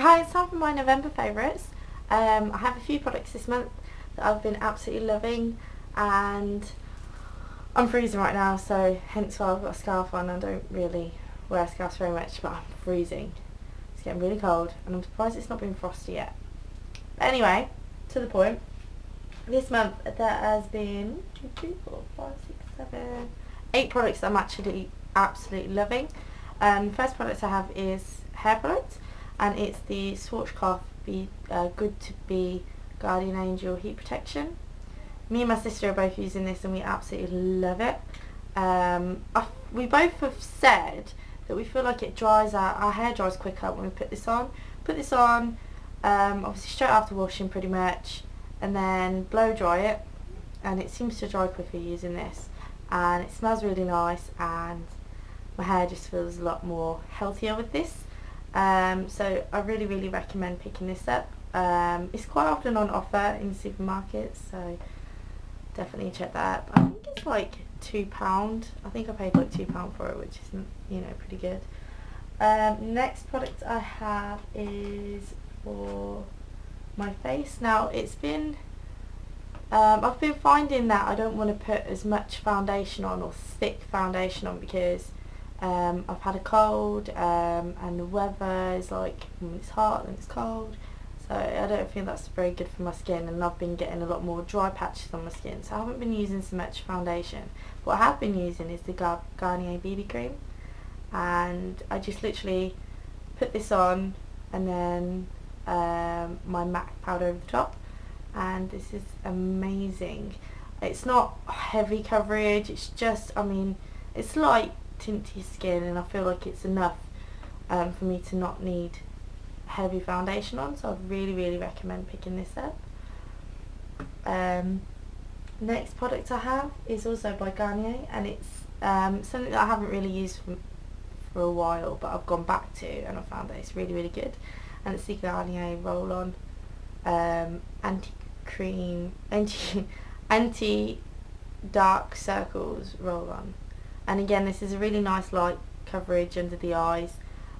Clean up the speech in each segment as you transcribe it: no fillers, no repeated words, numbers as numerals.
Hi, it's time for my November favourites. I have a few products this month that I've been absolutely loving, and I'm freezing right now, so hence why I've got a scarf on. I don't really wear scarves very much, but I'm freezing. It's getting really cold, and I'm surprised it's not been frosty yet. But anyway, to the point. This month there has been 8 products that I'm actually absolutely loving. First product I have is hair product, and it's the Swatchcraft Good to Be Guardian Angel Heat Protection. Me and my sister are both using this and we absolutely love it. We both have said that we feel like it dries our hair dries quicker when we put this on. Obviously straight after washing pretty much, and then blow dry it, and it seems to dry quicker using this, and it smells really nice, and my hair just feels a lot more healthier with this. So I really recommend picking this up. It's quite often on offer in supermarkets, so definitely check that out. I think it's like £2. I think I paid like £2 for it, which is pretty good. Next product I have is for my face. Now it's been I've been finding that I don't want to put as much foundation on, or thick foundation on, because I've had a cold, and the weather is like, it's hot and it's cold, so I don't think that's very good for my skin, and I've been getting a lot more dry patches on my skin, so I haven't been using so much foundation. What I have been using is the Garnier BB cream, and I just literally put this on, and then my MAC powder over the top, and this is amazing. It's not heavy coverage, it's just, it's light tint to your skin, and I feel like it's enough for me to not need heavy foundation on, so I really recommend picking this up. Next product I have is also by Garnier, and it's something that I haven't really used for a while, but I've gone back to, and I found that it's really good, and it's the Garnier roll-on anti-dark circles roll-on. And again, this is a really nice light coverage under the eyes.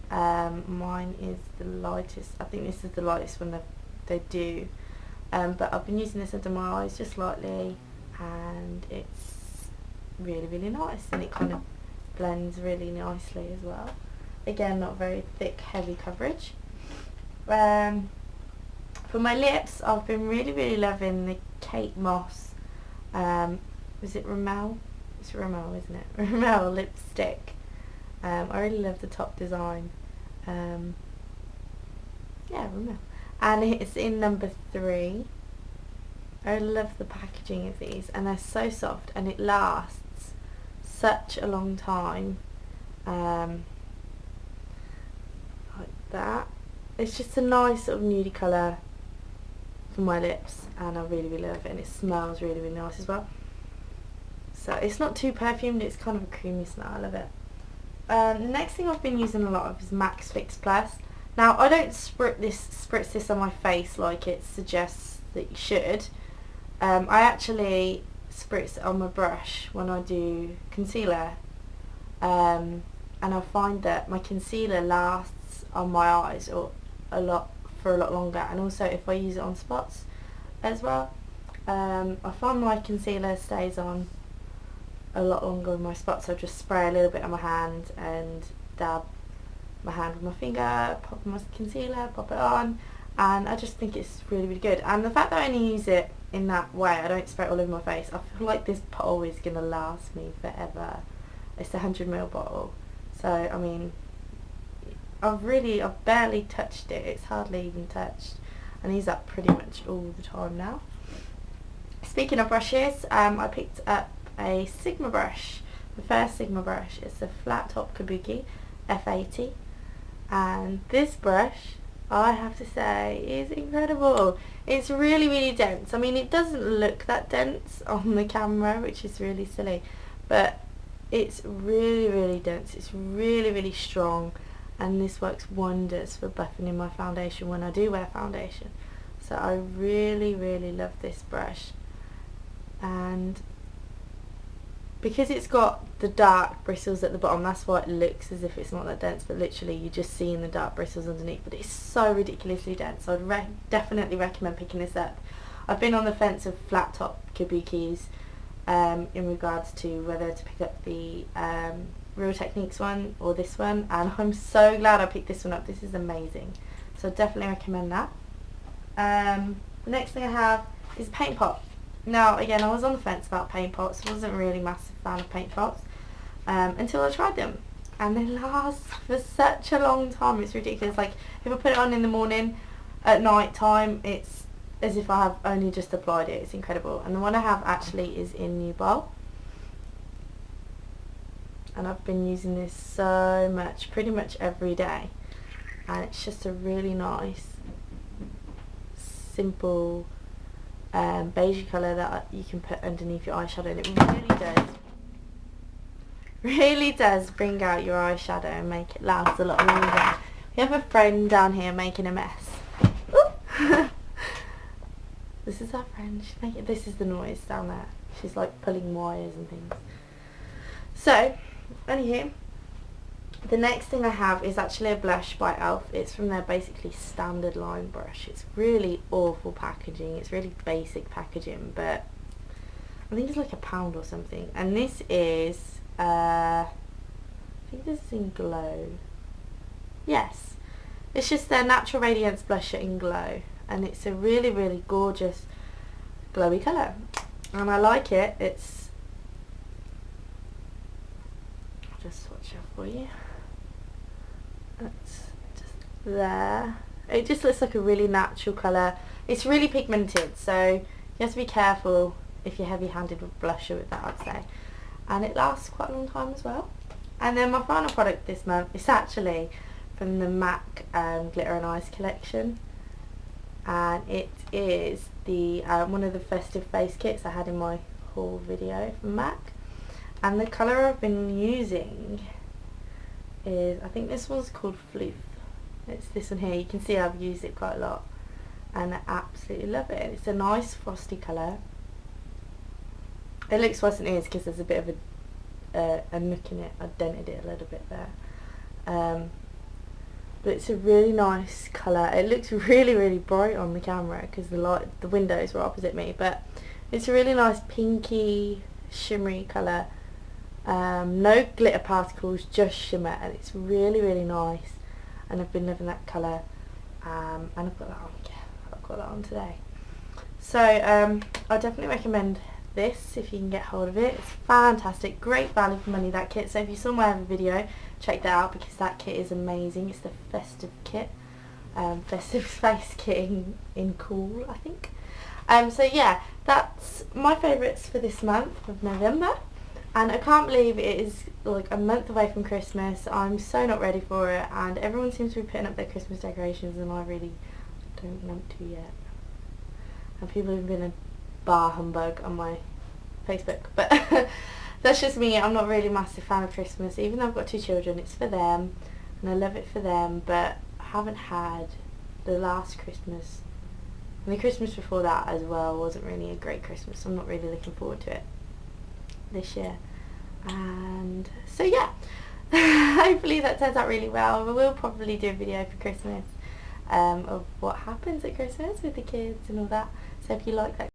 Mine is the lightest. I think this is the lightest one they do. But I've been using this under my eyes just lightly, and it's really nice, and it kind of blends really nicely as well. Again, not very thick, heavy coverage. For my lips, I've been really loving the Kate Moss, is it Rimmel? It's Rimmel, isn't it? Rimmel lipstick. I really love the top design. Yeah, Rimmel. And it's in number 3. I love the packaging of these, and they're so soft, and it lasts such a long time. Like that. It's just a nice sort of nudie colour for my lips, and I really love it, and it smells really nice as well. So it's not too perfumed, it's kind of a creamy smell. I love it. The next thing I've been using a lot of is Max Fix Plus. Now I don't spritz this on my face like it suggests that you should. I actually spritz it on my brush when I do concealer, and I find that my concealer lasts on my eyes for a lot longer, and also if I use it on spots as well. I find my concealer stays on a lot longer with my spots, so I just spray a little bit on my hand and dab my hand with my finger, pop my concealer, pop it on, and I just think it's really good. And the fact that I only use it in that way, I don't spray it all over my face, I feel like this bottle is going to last me forever. It's a 100ml bottle, so I've barely touched it, it's hardly even touched, and I use that pretty much all the time now. Speaking of brushes, I picked up a Sigma brush, the first Sigma brush. It's a flat top kabuki F80, and this brush, I have to say, is incredible. It's really dense. It doesn't look that dense on the camera, which is really silly, but it's really dense. It's really strong, and this works wonders for buffing in my foundation when I do wear foundation. So I really love this brush, and because it's got the dark bristles at the bottom, that's why it looks as if it's not that dense, but literally you're just seeing the dark bristles underneath, but it's so ridiculously dense. So I'd definitely recommend picking this up. I've been on the fence of flat top kabukis in regards to whether to pick up the Real Techniques one or this one, and I'm so glad I picked this one up. This is amazing, so definitely recommend that. The next thing I have is a paint pot. Now again, I was on the fence about paint pots. I wasn't really a massive fan of paint pots until I tried them, and they last for such a long time. It's ridiculous. Like if I put it on in the morning, at night time it's as if I have only just applied it. It's incredible. And the one I have actually is in New Bowl, and I've been using this so much, pretty much every day, and it's just a really nice simple beige colour that you can put underneath your eyeshadow, and it really does bring out your eyeshadow and make it last a lot longer. We have a friend down here making a mess. This is our friend. She's making, this is the noise down there. She's like pulling wires and things. So, anywho, the next thing I have is actually a blush by e.l.f. It's from their basically standard line brush. It's really awful packaging. It's really basic packaging, but I think it's like £1 or something. And this is, I think this is in Glow. Yes, it's just their Natural Radiance blusher in Glow, and it's a really, really gorgeous glowy colour, and I like it. It's, I'll just swatch it for you. That's just there. It just looks like a really natural colour. It's really pigmented, so you have to be careful if you're heavy-handed with blusher with that, I'd say. And it lasts quite a long time as well. And then my final product this month is actually from the MAC Glitter and Ice collection, and it is the one of the festive face kits I had in my haul video from MAC. And the colour I've been using is, I think this one's called Floof. It's this one here. You can see I've used it quite a lot, and I absolutely love it. It's a nice frosty colour. It looks worse than it is because there's a bit of a nook in it. I dented it a little bit there. But it's a really nice colour. It looks really, really bright on the camera because the windows were opposite me, but it's a really nice pinky, shimmery colour. No glitter particles, just shimmer, and it's really, really nice. And I've been loving that colour, and I've got that on. Yeah, I've got that on today. So I definitely recommend this if you can get hold of it. It's fantastic, great value for money, that kit. So if you saw my other video, check that out because that kit is amazing. It's the festive kit, festive face kit in cool, I think. So yeah, that's my favourites for this month of November, and I can't believe it is like a month away from Christmas. I'm so not ready for it, and everyone seems to be putting up their Christmas decorations, and I really don't want to yet. And people have been a bar humbug on my Facebook, but that's just me. I'm not really a massive fan of Christmas, even though I've got 2 children. It's for them and I love it for them, but I haven't had the last Christmas, and the Christmas before that as well wasn't really a great Christmas, so I'm not really looking forward to it this year. And so yeah, hopefully that turns out really well. We will probably do a video for Christmas of what happens at Christmas with the kids and all that, so if you like that